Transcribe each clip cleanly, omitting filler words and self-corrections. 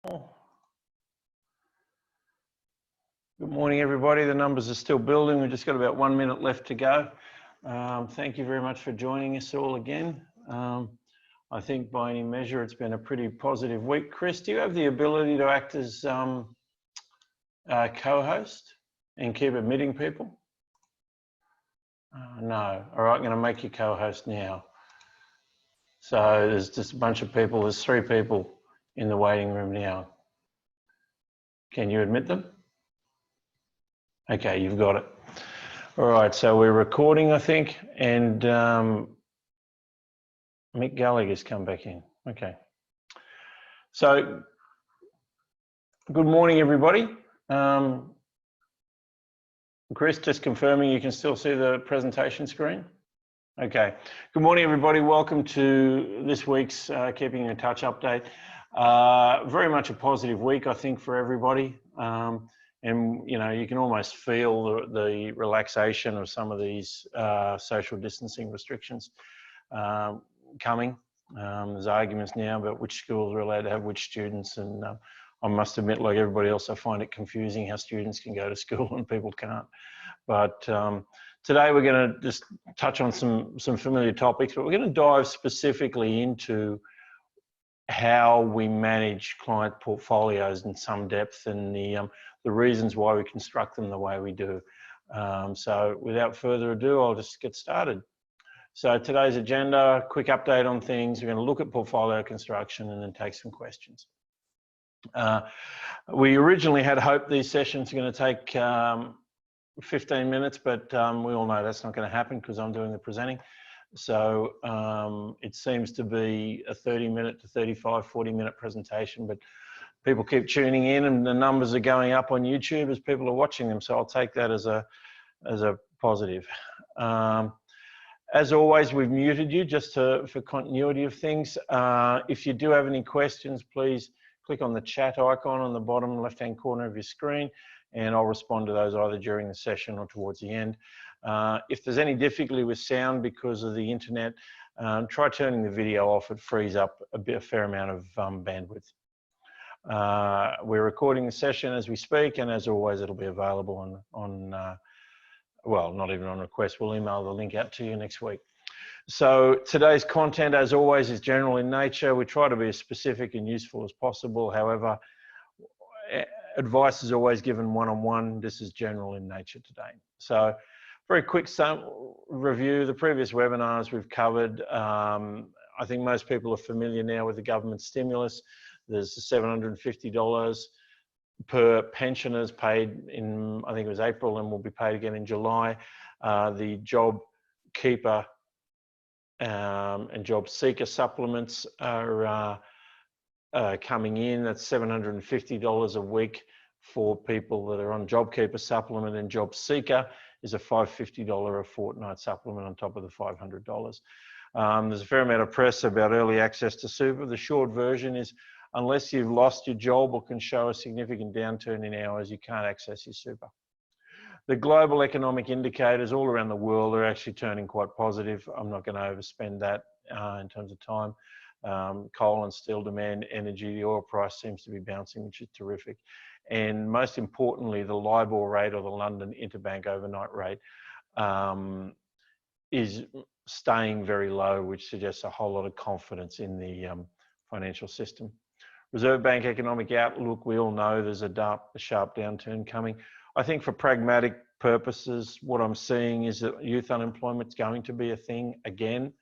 Good morning, everybody. The numbers are still building. We've just got about 1 minute left to go. Thank you very much for joining us all again. I think by any measure, it's been a pretty positive week. Chris, do you have the ability to act as co-host and keep admitting people? No. All right, I'm going to make you co-host now. So there's just a bunch of people. There's 3 people in the waiting room now. Can you admit them? Okay, you've got it. All right, so we're recording, I think, and Mick Gallagher's come back in. Okay. So, good morning, everybody. Chris, just confirming you can still see the presentation screen? Okay. Good morning, everybody. Welcome to this week's Keeping in Touch update. Very much a positive week, I think, for everybody. And, you know, you can almost feel the relaxation of some of these social distancing restrictions coming. There's arguments now about which schools are allowed to have which students. And I must admit, like everybody else, I find it confusing how students can go to school and people can't. But today we're going to just touch on some familiar topics, but we're going to dive specifically into how we manage client portfolios in some depth and the reasons why we construct them the way we do. So without further ado, I'll just get started. So today's agenda, quick update on things. We're going to look at portfolio construction and then take some questions. We originally had hoped these sessions are going to take 15 minutes, but we all know that's not going to happen because I'm doing the presenting. So it seems to be a 30-minute to 35, 40-minute presentation, but people keep tuning in and the numbers are going up on YouTube as people are watching them. So I'll take that as a positive. As always, we've muted you just for continuity of things. If you do have any questions, please click on the chat icon on the bottom left-hand corner of your screen, and I'll respond to those either during the session or towards the end. If there's any difficulty with sound because of the internet, try turning the video off. It frees up a fair amount of bandwidth. We're recording the session as we speak, and as always, it'll be available well, not even on request. We'll email the link out to you next week. So today's content, as always, is general in nature. We try to be as specific and useful as possible. However, advice is always given one-on-one. This is general in nature today. So very quick review. The previous webinars we've covered. I think most people are familiar now with the government stimulus. There's $750 per pensioners paid in, I think it was April, and will be paid again in July. The job keeper and job seeker supplements are coming in. That's $750 a week for people that are on JobKeeper supplement, and Job Seeker is a $550 a fortnight supplement on top of the $500. There's a fair amount of press about early access to super. The short version is, unless you've lost your job or can show a significant downturn in hours, you can't access your super. The global economic indicators all around the world are actually turning quite positive. I'm not going to overspend that in terms of time. Coal and steel demand, energy, the oil price seems to be bouncing, which is terrific. And most importantly, the LIBOR rate, or the London Interbank Overnight Rate, is staying very low, which suggests a whole lot of confidence in the financial system. Reserve Bank economic outlook, we all know there's a sharp downturn coming. I think for pragmatic purposes, what I'm seeing is that youth unemployment's going to be a thing again.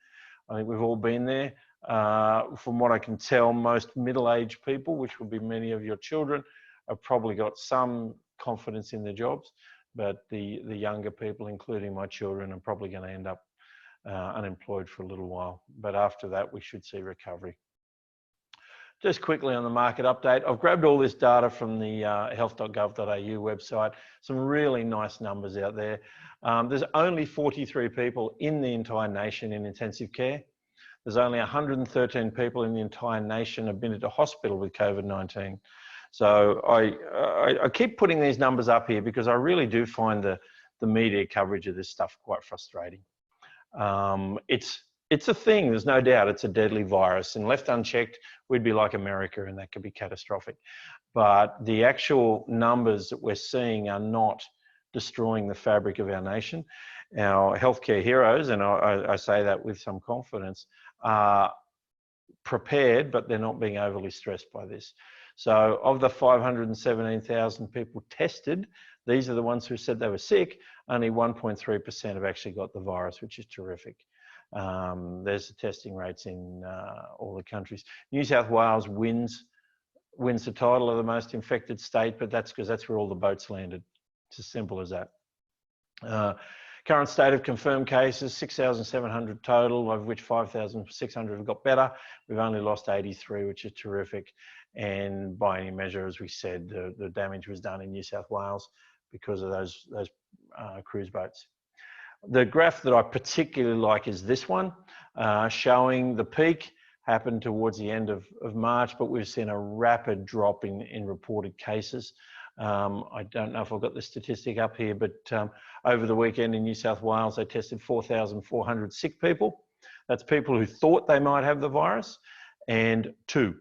I think we've all been there. From what I can tell, most middle-aged people, which will be many of your children, have probably got some confidence in their jobs, but the younger people, including my children, are probably going to end up unemployed for a little while. But after that, we should see recovery. Just quickly on the market update, I've grabbed all this data from the health.gov.au website. Some really nice numbers out there. There's only 43 people in the entire nation in intensive care. There's only 113 people in the entire nation have been into hospital with COVID-19. So I keep putting these numbers up here because I really do find the media coverage of this stuff quite frustrating. It's it's a thing, there's no doubt. It's a deadly virus, and left unchecked, we'd be like America, and that could be catastrophic. But the actual numbers that we're seeing are not destroying the fabric of our nation. Our healthcare heroes, and I say that with some confidence, are prepared, but they're not being overly stressed by this. So of the 517,000 people tested, these are the ones who said they were sick. Only 1.3% have actually got the virus, which is terrific. There's the testing rates in all the countries. New South Wales wins the title of the most infected state, but that's because that's where all the boats landed. It's as simple as that. Current state of confirmed cases, 6,700 total, of which 5,600 have got better. We've only lost 83, which is terrific. And by any measure, as we said, the damage was done in New South Wales because of those cruise boats. The graph that I particularly like is this one, showing the peak happened towards the end of March, but we've seen a rapid drop in reported cases. I don't know if I've got the statistic up here, but over the weekend in New South Wales, they tested 4,400 sick people. That's people who thought they might have the virus, and 2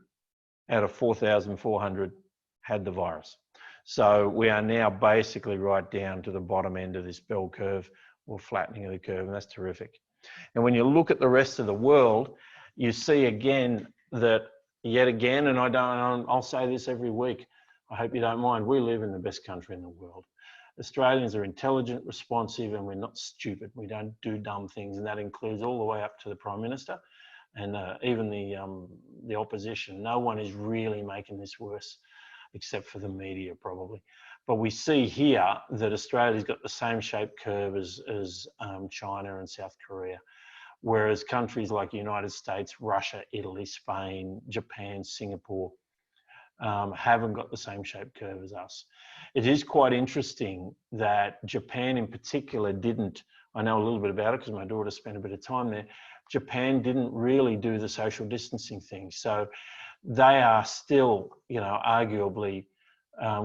out of 4,400 had the virus. So we are now basically right down to the bottom end of this bell curve, or flattening of the curve, and that's terrific. And when you look at the rest of the world, you see again that, yet again, and I'll say this every week, I hope you don't mind, we live in the best country in the world. Australians are intelligent, responsive, and we're not stupid. We don't do dumb things, and that includes all the way up to the Prime Minister and even the opposition. No one is really making this worse, except for the media probably. But we see here that Australia's got the same shaped curve as China and South Korea, whereas countries like the United States, Russia, Italy, Spain, Japan, Singapore, haven't got the same shaped curve as us. It is quite interesting that Japan in particular didn't, I know a little bit about it because my daughter spent a bit of time there, Japan didn't really do the social distancing thing. So they are still, arguably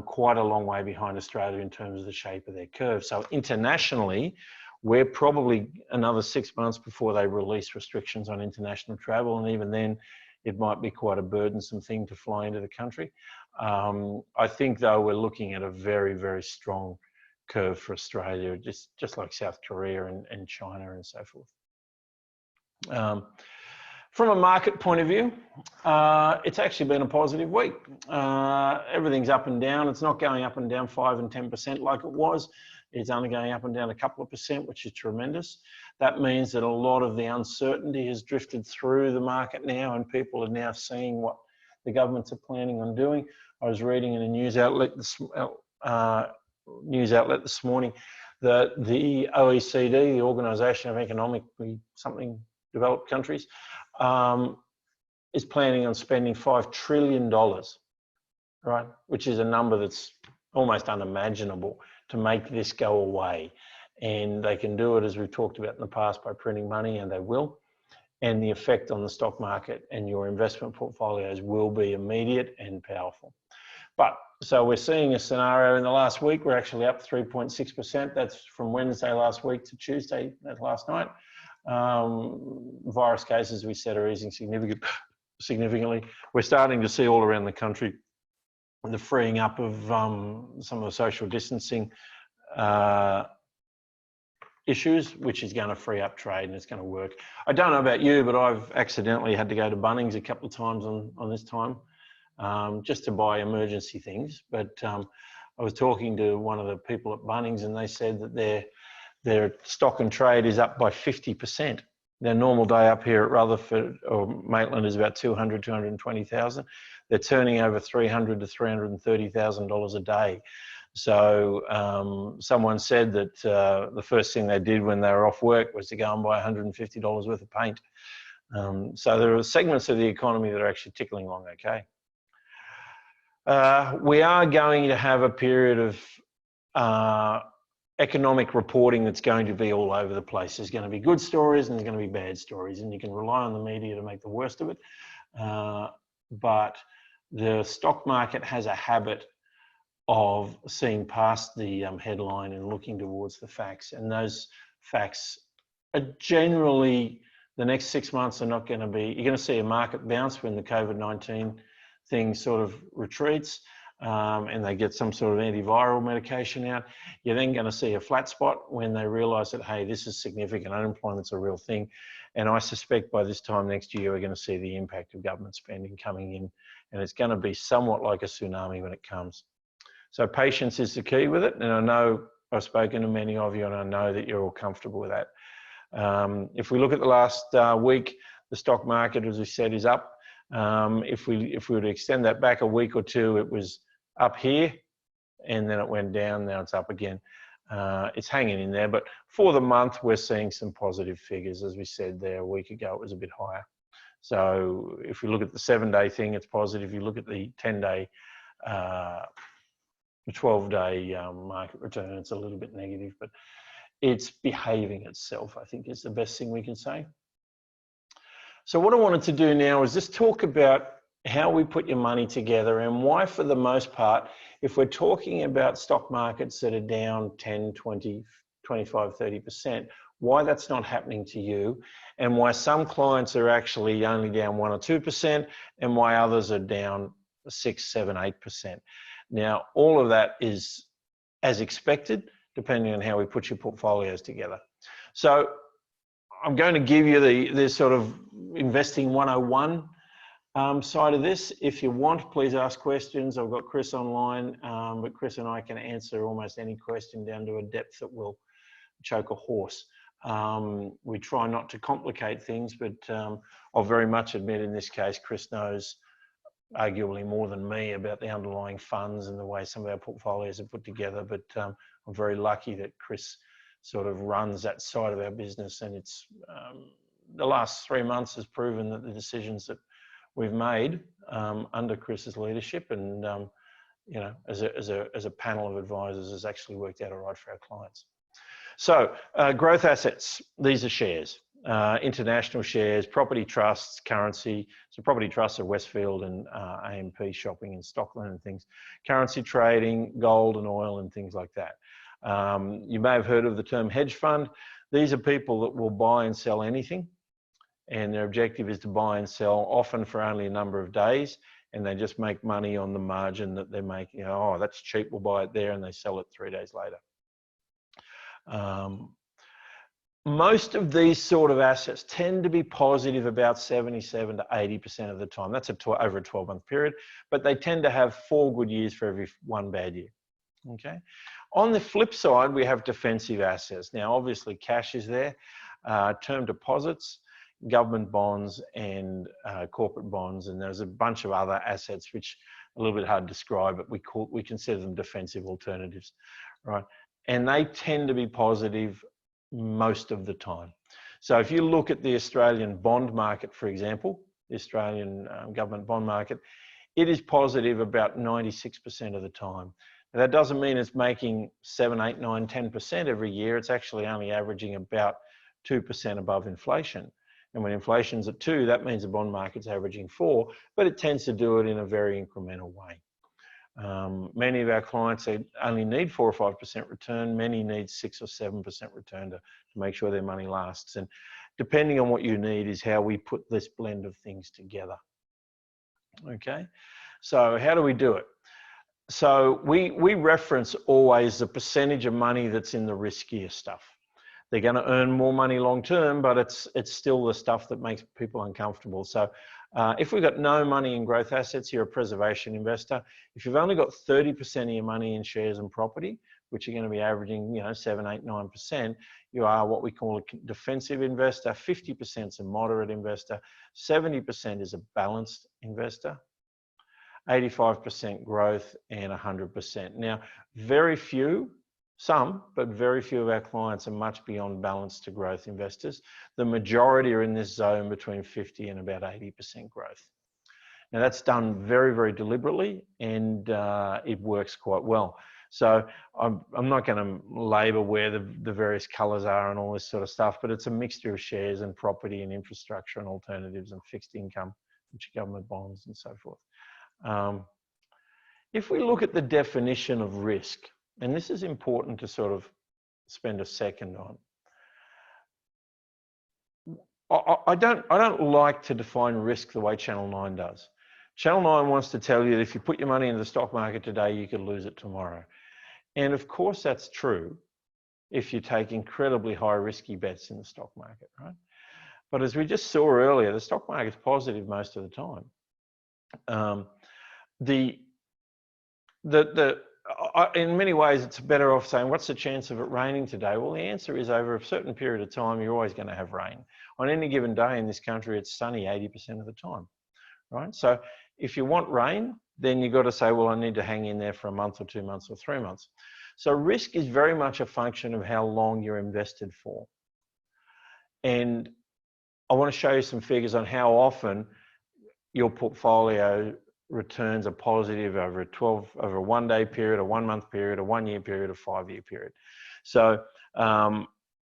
quite a long way behind Australia in terms of the shape of their curve. So internationally, we're probably another 6 months before they release restrictions on international travel, and even then, it might be quite a burdensome thing to fly into the country. I think, though, we're looking at a very, very strong curve for Australia, just like South Korea and China and so forth. From a market point of view, it's actually been a positive week. Everything's up and down. It's not going up and down 5 and 10% like it was. It's only going up and down a couple of percent, which is tremendous. That means that a lot of the uncertainty has drifted through the market now, and people are now seeing what the governments are planning on doing. I was reading in a news outlet this morning that the OECD, the Organisation of Economically something Developed Countries, is planning on spending $5 trillion, right? Which is a number that's almost unimaginable to make this go away. And they can do it, as we've talked about in the past, by printing money, and they will. And the effect on the stock market and your investment portfolios will be immediate and powerful. But so we're seeing a scenario in the last week, we're actually up 3.6%. That's from Wednesday last week to Tuesday, that's last night. Virus cases, we said, are easing significantly. We're starting to see all around the country the freeing up of some of the social distancing issues, which is going to free up trade, and it's going to work. I don't know about you, but I've accidentally had to go to Bunnings a couple of times on this time just to buy emergency things. But I was talking to one of the people at Bunnings, and they said that their stock and trade is up by 50%. Their normal day up here at Rutherford or Maitland is about 220,000. They're turning over $300,000 to $330,000 a day. So someone said that the first thing they did when they were off work was to go and buy $150 worth of paint. So there are segments of the economy that are actually tickling along okay. We are going to have a period of economic reporting that's going to be all over the place. There's going to be good stories and there's going to be bad stories, and you can rely on the media to make the worst of it. But the stock market has a habit of seeing past the headline and looking towards the facts, and those facts are generally the next 6 months are not going to be, you're going to see a market bounce when the COVID-19 thing sort of retreats and they get some sort of antiviral medication out. You're then going to see a flat spot when they realise that, hey, this is significant, unemployment's a real thing. And I suspect by this time next year, we're going to see the impact of government spending coming in, and it's going to be somewhat like a tsunami when it comes. So patience is the key with it. And I know I've spoken to many of you and I know that you're all comfortable with that. If we look at the last week, the stock market, as we said, is up. If we were to extend that back a week or two, it was up here and then it went down, now it's up again. It's hanging in there, but for the month, we're seeing some positive figures. As we said there a week ago, it was a bit higher. So if we look at the 7-day thing, it's positive. If you look at the 10-day, the 12-day market return, it's a little bit negative, but it's behaving itself, I think is the best thing we can say. So what I wanted to do now is just talk about how we put your money together and why, for the most part, if we're talking about stock markets that are down 10, 20, 25, 30%, why that's not happening to you, and why some clients are actually only down 1 or 2%, and why others are down 6, 7, 8%. Now, all of that is as expected, depending on how we put your portfolios together. So I'm going to give you the sort of investing 101 side of this. If you want, please ask questions. I've got Chris online, but Chris and I can answer almost any question down to a depth that will choke a horse. We try not to complicate things, but I'll very much admit in this case, Chris knows arguably more than me about the underlying funds and the way some of our portfolios are put together. But I'm very lucky that Chris sort of runs that side of our business, and it's the last 3 months has proven that the decisions that we've made under Chris's leadership and you know, as a panel of advisors has actually worked out all right for our clients. So growth assets, these are shares, international shares, property trusts, currency. So property trusts are Westfield and AMP shopping in Stockland and things, currency trading, gold and oil and things like that. You may have heard of the term hedge fund. These are people that will buy and sell anything, and their objective is to buy and sell often for only a number of days, and they just make money on the margin that they're making. You know, oh, that's cheap, we'll buy it there, and they sell it 3 days later. Most of these sort of assets tend to be positive about 77 to 80% of the time. That's over a 12-month period, but they tend to have 4 good years for every 1 bad year. Okay. On the flip side, we have defensive assets. Now, obviously, cash is there, term deposits, government bonds, and corporate bonds, and there's a bunch of other assets which are a little bit hard to describe, but we consider them defensive alternatives, right? And they tend to be positive most of the time. So if you look at the Australian bond market, for example, the Australian government bond market, it is positive about 96% of the time. Now, that doesn't mean it's making 7, 8, 9, 10% every year. It's actually only averaging about 2% above inflation. And when inflation's at 2, that means the bond market's averaging 4, but it tends to do it in a very incremental way. Many of our clients only need 4 or 5% return. Many need 6 or 7% return to make sure their money lasts. And depending on what you need is how we put this blend of things together. Okay, so how do we do it? So we reference always the percentage of money that's in the riskier stuff. They're going to earn more money long term, but it's still the stuff that makes people uncomfortable. So if we've got no money in growth assets, you're a preservation investor. If you've only got 30% of your money in shares and property, which are going to be averaging, you know, 7, 8, 9%, you are what we call a defensive investor. 50% is a moderate investor. 70% is a balanced investor. 85% growth, and 100%. Now, very few, some, but very few of our clients are much beyond balanced to growth investors. The majority are in this zone between 50 and about 80% growth. Now, that's done very, very deliberately, and it works quite well. So I'm not going to label where the various colors are and all this sort of stuff, but it's a mixture of shares and property and infrastructure and alternatives and fixed income, which are government bonds and so forth. If we look at the definition of risk, and this is important to sort of spend a second on. I don't like to define risk the way Channel 9 does. Channel 9 wants to tell you that if you put your money into the stock market today, you could lose it tomorrow. And of course that's true if you take incredibly high risky bets in the stock market, right? But as we just saw earlier, the stock market's positive most of the time. In many ways, it's better off saying, what's the chance of it raining today? Well, the answer is over a certain period of time, you're always going to have rain. On any given day in this country, it's sunny 80% of the time, right? So if you want rain, then you've got to say, well, I need to hang in there for a month or 2 months or 3 months. So risk is very much a function of how long you're invested for. And I want to show you some figures on how often your portfolio returns are positive over a 1 day period, a 1 month period, a 1 year period, a 5 year period. So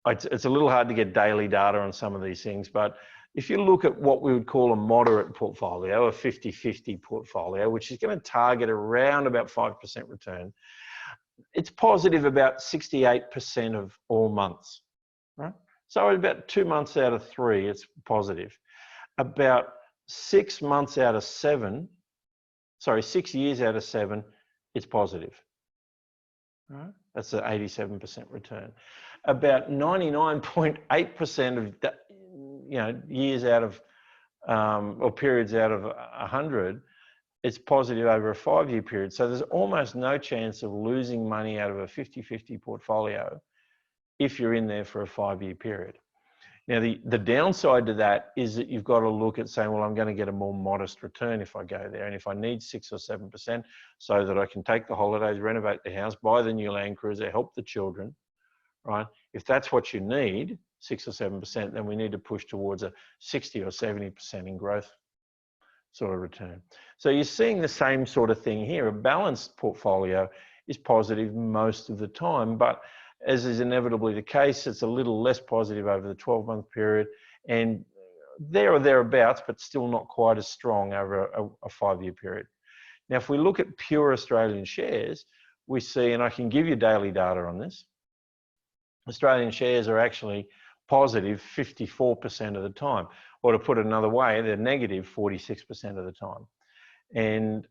it's a little hard to get daily data on some of these things, but if you look at what we would call a moderate portfolio, a 50-50 portfolio, which is going to target around about 5% return, it's positive about 68% of all months, right? So about 2 months out of 3, it's positive. About 6 months out of 7, 6 years out of 7, it's positive. Right? That's an 87% return. About 99.8% of years out of or periods out of 100, it's positive over a 5 year period. So there's almost no chance of losing money out of a 50-50 portfolio if you're in there for a 5 year period. Now, the downside to that is that you've got to look at saying, well, I'm going to get a more modest return if I go there. And if I need 6 or 7% so that I can take the holidays, renovate the house, buy the new Land Cruiser, help the children, right? If that's what you need, 6 or 7%, then we need to push towards a 60 or 70% in growth sort of return. So you're seeing the same sort of thing here. A balanced portfolio is positive most of the time, but as is inevitably the case, it's a little less positive over the 12-month period and there or thereabouts, but still not quite as strong over a 5 year period. Now, if we look at pure Australian shares, we see, and I can give you daily data on this, Australian shares are actually positive 54% of the time. Or to put it another way, they're negative 46% of the time. And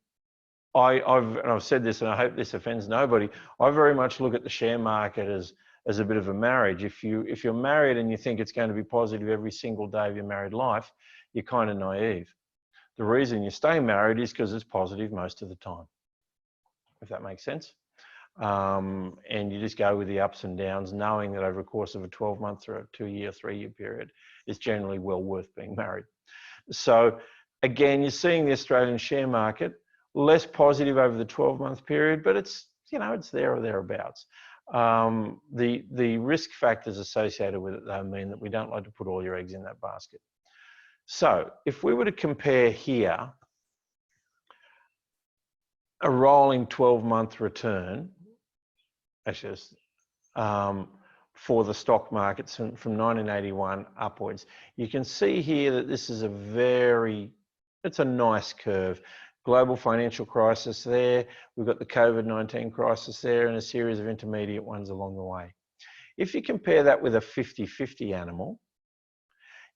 I've said this, and I hope this offends nobody, I very much look at the share market as a bit of a marriage. If you're married and you think it's going to be positive every single day of your married life, you're kind of naive. The reason you stay married is because it's positive most of the time, if that makes sense. And you just go with the ups and downs, knowing that over the course of a 12-month or a 2 year, 3 year period, it's generally well worth being married. So again, you're seeing the Australian share market less positive over the 12-month period, but it's there or thereabouts. The risk factors associated with it, though, mean that we don't like to put all your eggs in that basket. So if we were to compare here a rolling 12-month return, actually, for the stock markets from 1981 upwards, you can see here that this is it's a nice curve. Global financial crisis there, we've got the COVID-19 crisis there, and a series of intermediate ones along the way. If you compare that with a 50-50 animal,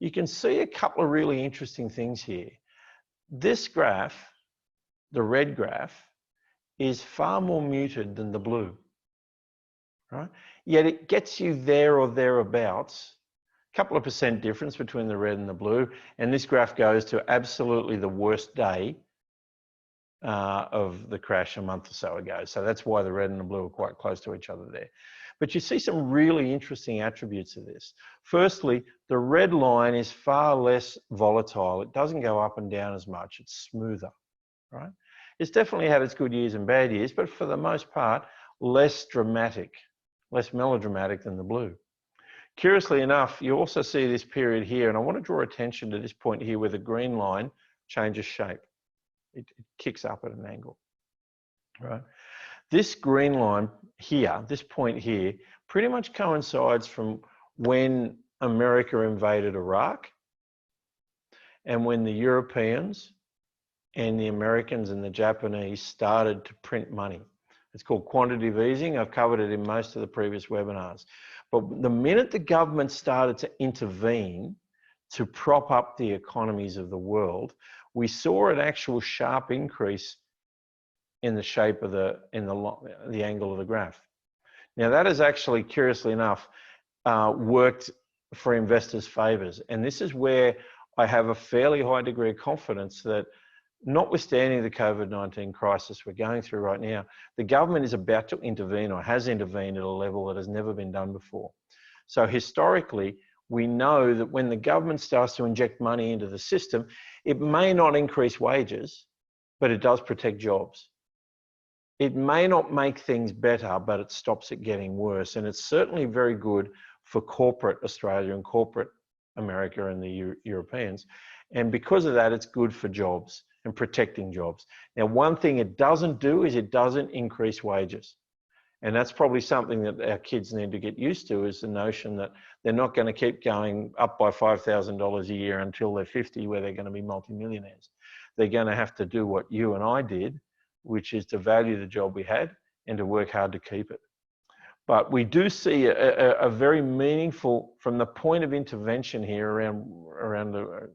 you can see a couple of really interesting things here. This graph, the red graph, is far more muted than the blue, right? Yet it gets you there or thereabouts, a couple of percent difference between the red and the blue, and this graph goes to absolutely the worst day of the crash a month or so ago. So that's why the red and the blue are quite close to each other there. But you see some really interesting attributes of this. Firstly, the red line is far less volatile. It doesn't go up and down as much. It's smoother, right? It's definitely had its good years and bad years, but for the most part, less dramatic, less melodramatic than the blue. Curiously enough, you also see this period here, and I want to draw attention to this point here where the green line changes shape. It kicks up at an angle, right? This green line here, this point here, pretty much coincides from when America invaded Iraq and when the Europeans and the Americans and the Japanese started to print money. It's called quantitative easing. I've covered it in most of the previous webinars. But the minute the government started to intervene, to prop up the economies of the world, we saw an actual sharp increase in the shape of the angle of the graph. Now that has actually, curiously enough, worked for investors' favors. And this is where I have a fairly high degree of confidence that, notwithstanding the COVID-19 crisis we're going through right now, the government is about to intervene, or has intervened at a level that has never been done before. So historically, we know that when the government starts to inject money into the system, it may not increase wages, but it does protect jobs. It may not make things better, but it stops it getting worse. And it's certainly very good for corporate Australia and corporate America and the Europeans. And because of that, it's good for jobs and protecting jobs. Now, one thing it doesn't do is it doesn't increase wages. And that's probably something that our kids need to get used to, is the notion that they're not going to keep going up by $5,000 a year until they're 50, where they're going to be multimillionaires. They're going to have to do what you and I did, which is to value the job we had and to work hard to keep it. But we do see a very meaningful, from the point of intervention here around the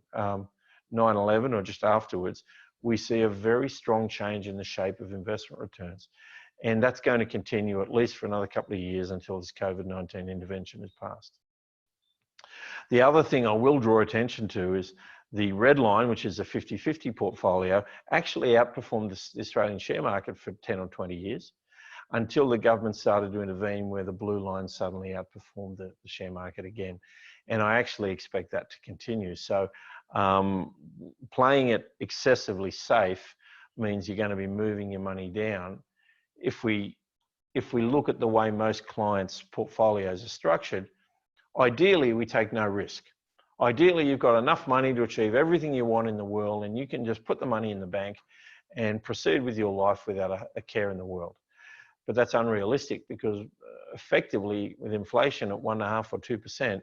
9/11 or just afterwards, we see a very strong change in the shape of investment returns. And that's going to continue at least for another couple of years until this COVID-19 intervention is passed. The other thing I will draw attention to is the red line, which is a 50-50 portfolio, actually outperformed the Australian share market for 10 or 20 years, until the government started to intervene, where the blue line suddenly outperformed the share market again. And I actually expect that to continue. So playing it excessively safe means you're going to be moving your money down. If we look at the way most clients' portfolios are structured, ideally we take no risk. Ideally, you've got enough money to achieve everything you want in the world, and you can just put the money in the bank and proceed with your life without a care in the world. But that's unrealistic, because effectively with inflation at 1.5 or 2%,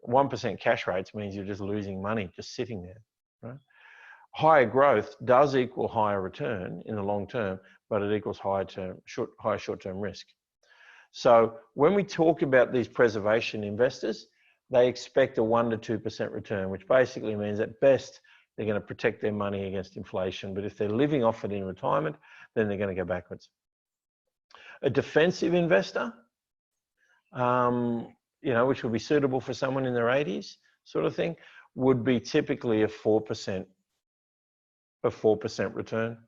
1% cash rates means you're just losing money just sitting there, right? Higher growth does equal higher return in the long term, but it equals higher short-term risk. So when we talk about these preservation investors, they expect a 1 to 2% return, which basically means at best they're going to protect their money against inflation. But if they're living off it in retirement, then they're going to go backwards. A defensive investor, which would be suitable for someone in their 80s, sort of thing, would be typically a 4% return.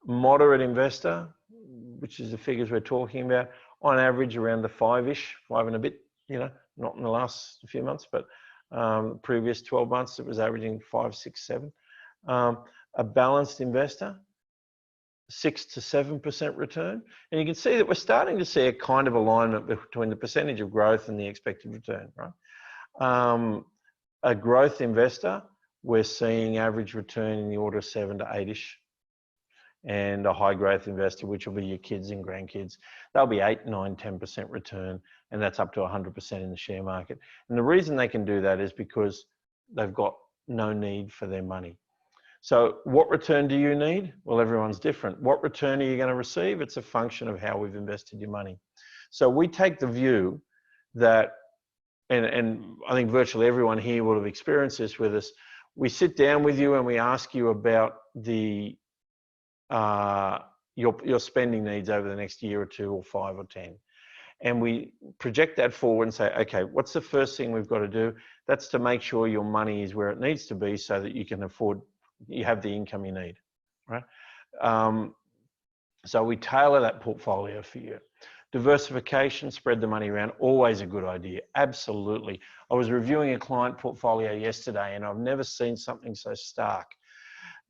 Moderate investor, which is the figures we're talking about, on average around the 5-ish, 5 and a bit, not in the last few months, but previous 12 months it was averaging 5, 6, 7. A balanced investor, 6 to 7% return. And you can see that we're starting to see a kind of alignment between the percentage of growth and the expected return, right? A growth investor, we're seeing average return in the order of 7 to 8-ish. And a high growth investor, which will be your kids and grandkids, they'll be 8, 9, 10% return, and that's up to 100% in the share market. And the reason they can do that is because they've got no need for their money. So what return do you need? Well, everyone's different. What return are you going to receive? It's a function of how we've invested your money. So we take the view that, and I think virtually everyone here will have experienced this with us, we sit down with you and we ask you about your spending needs over the next year or 2 or 5 or 10. And we project that forward and say, okay, what's the first thing we've got to do? That's to make sure your money is where it needs to be so that you can afford, you have the income you need, right? So we tailor that portfolio for you. Diversification, spread the money around, always a good idea, absolutely. I was reviewing a client portfolio yesterday and I've never seen something so stark.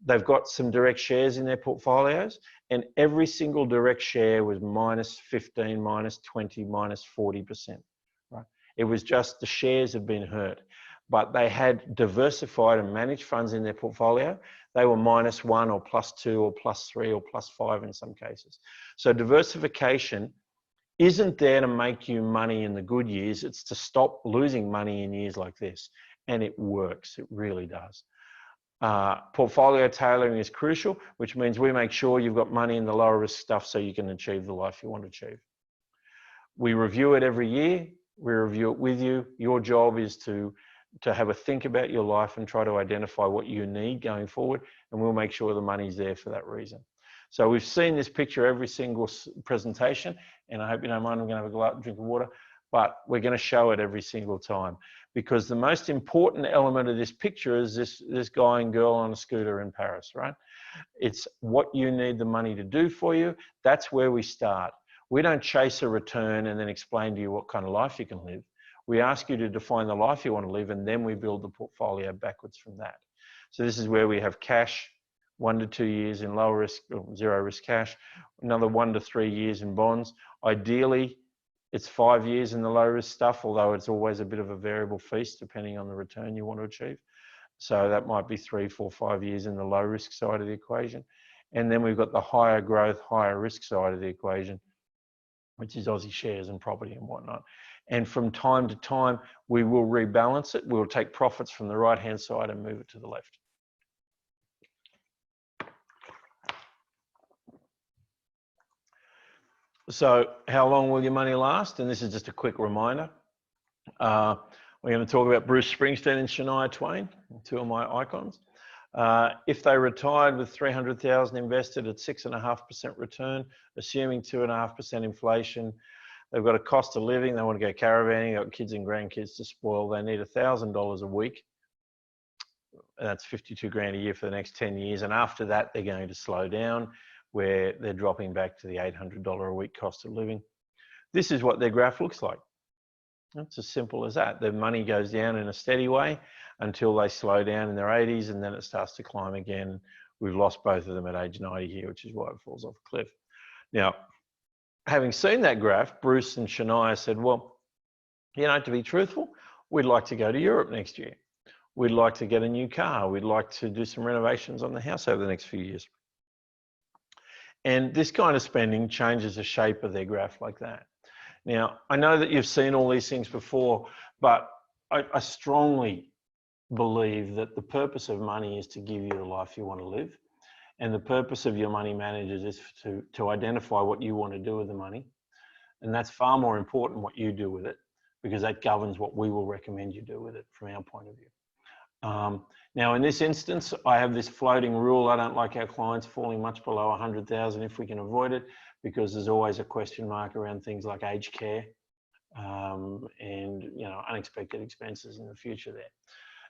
They've got some direct shares in their portfolios, and every single direct share was minus 15, minus 20, minus 40%. Right? It was just the shares have been hurt, but they had diversified and managed funds in their portfolio. They were -1 or +2 or +3 or +5 in some cases. So diversification isn't there to make you money in the good years. It's to stop losing money in years like this, and it works. It really does. Portfolio tailoring is crucial, which means we make sure you've got money in the lower risk stuff so you can achieve the life you want to achieve. We review it every year. We review it with you. Your job is to to have a think about your life and try to identify what you need going forward, and we'll make sure the money's there for that reason. So we've seen this picture every single presentation, and I hope you don't mind, I'm going to have a drink of water, but we're going to show it every single time, because the most important element of this picture is this guy and girl on a scooter in Paris, right? It's what you need the money to do for you. That's where we start. We don't chase a return and then explain to you what kind of life you can live. We ask you to define the life you want to live, and then we build the portfolio backwards from that. So this is where we have cash, 1 to 2 years in low risk or zero risk cash, another 1 to 3 years in bonds. Ideally, it's 5 years in the low risk stuff, although it's always a bit of a variable feast depending on the return you want to achieve. So that might be 3, 4, 5 years in the low risk side of the equation. And then we've got the higher growth, higher risk side of the equation, which is Aussie shares and property and whatnot. And from time to time, we will rebalance it. We'll take profits from the right-hand side and move it to the left. So how long will your money last? And this is just a quick reminder. We're going to talk about Bruce Springsteen and Shania Twain, two of my icons. If they retired with $300,000 invested at 6.5% return, assuming 2.5% inflation, they've got a cost of living, they want to go caravanning, they've got kids and grandkids to spoil, they need $1,000 a week. That's 52 grand a year for the next 10 years. And after that, they're going to slow down, where they're dropping back to the $800 a week cost of living. This is what their graph looks like. It's as simple as that. Their money goes down in a steady way until they slow down in their 80s, and then it starts to climb again. We've lost both of them at age 90 here, which is why it falls off a cliff. Now, having seen that graph, Bruce and Shania said, well, you know, to be truthful, we'd like to go to Europe next year. We'd like to get a new car. We'd like to do some renovations on the house over the next few years. And this kind of spending changes the shape of their graph like that. Now, I know that you've seen all these things before, but I strongly believe that the purpose of money is to give you the life you want to live. And the purpose of your money managers is to identify what you want to do with the money. And that's far more important what you do with it, because that governs what we will recommend you do with it from our point of view. Now, in this instance, I have this floating rule. I don't like our clients falling much below 100,000 if we can avoid it, because there's always a question mark around things like aged care and, you know, unexpected expenses in the future there.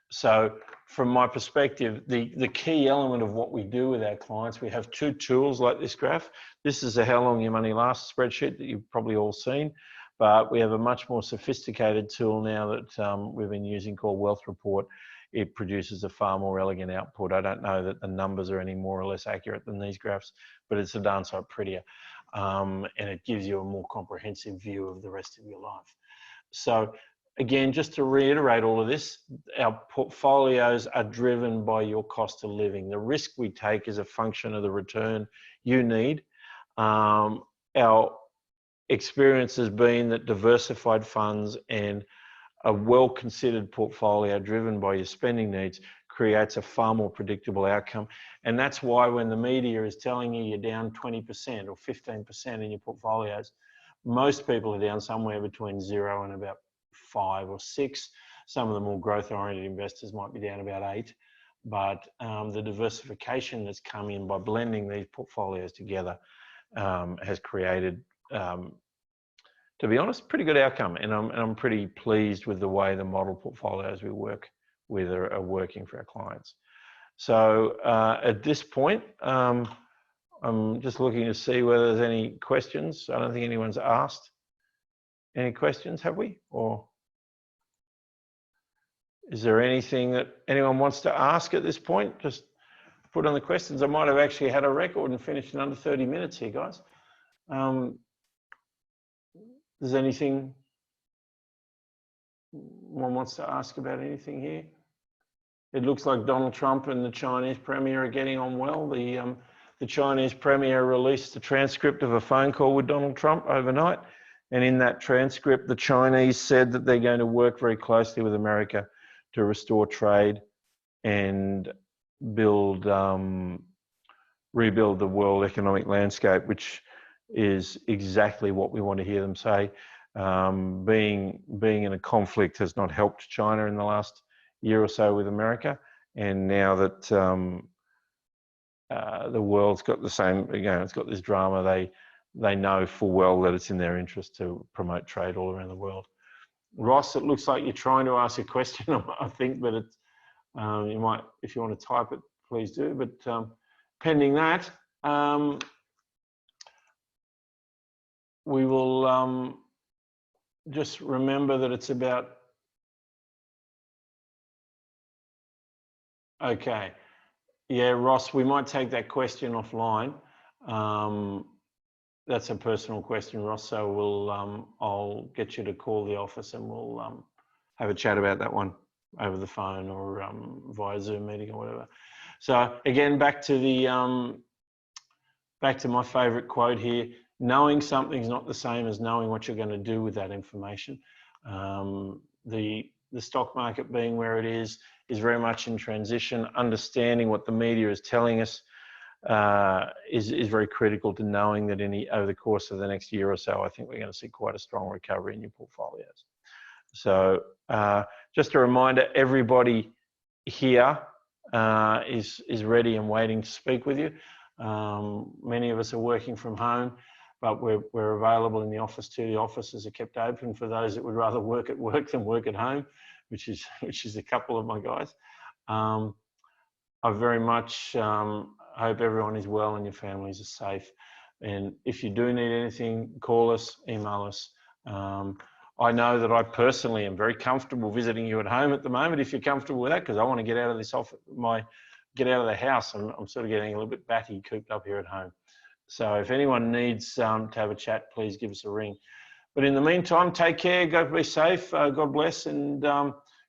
So from my perspective, the key element of what we do with our clients, we have two tools like this graph. This is a how long your money lasts spreadsheet that you've probably all seen, but we have a much more sophisticated tool now that we've been using called Wealth Report. It produces a far more elegant output. I don't know that the numbers are any more or less accurate than these graphs, but it's a darn sight prettier. And it gives you a more comprehensive view of the rest of your life. So again, just to reiterate all of this, our portfolios are driven by your cost of living. The risk we take is a function of the return you need. Our experience has been that diversified funds and a well-considered portfolio driven by your spending needs creates a far more predictable outcome. And that's why when the media is telling you you're down 20% or 15% in your portfolios, most people are down somewhere between 0 and about 5 or 6. Some of the more growth-oriented investors might be down about 8. But the diversification that's come in by blending these portfolios together has created, to be honest, pretty good outcome. And I'm pretty pleased with the way the model portfolios we work with are working for our clients. So at this point, I'm just looking to see whether there's any questions. I don't think anyone's asked any questions, have we? Or is there anything that anyone wants to ask at this point? Just put on the questions. I might have actually had a record and finished in under 30 minutes here, guys. Is there anything one wants to ask about anything here? It looks like Donald Trump and the Chinese Premier are getting on well. The Chinese Premier released a transcript of a phone call with Donald Trump overnight. And in that transcript, the Chinese said that they're going to work very closely with America to restore trade and rebuild the world economic landscape, which is exactly what we want to hear them say. Being in a conflict has not helped China in the last year or so with America. And now that the world's got the same, it's got this drama, they know full well that it's in their interest to promote trade all around the world. Ross, it looks like you're trying to ask a question, I think, but it's, you might, if you want to type it, please do. But pending that, we will just remember that it's about, okay. Yeah, Ross, we might take that question offline. That's a personal question, Ross, so we'll, I'll get you to call the office and we'll have a chat about that one over the phone or via Zoom meeting or whatever. So again, back to my favorite quote here: knowing something's not the same as knowing what you're going to do with that information. The stock market being where it is very much in transition. Understanding what the media is telling us is very critical to knowing that over the course of the next year or so, I think we're going to see quite a strong recovery in your portfolios. So just a reminder, everybody here is ready and waiting to speak with you. Many of us are working from home, but we're available in the office too. The offices are kept open for those that would rather work at work than work at home, which is a couple of my guys. I very much hope everyone is well and your families are safe. And if you do need anything, call us, email us. I know that I personally am very comfortable visiting you at home at the moment, if you're comfortable with that, because I want to get out of this office, get out of the house. I'm sort of getting a little bit batty, cooped up here at home. So if anyone needs to have a chat, please give us a ring. But in the meantime, take care, go be safe, God bless, and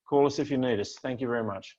call us if you need us. Thank you very much.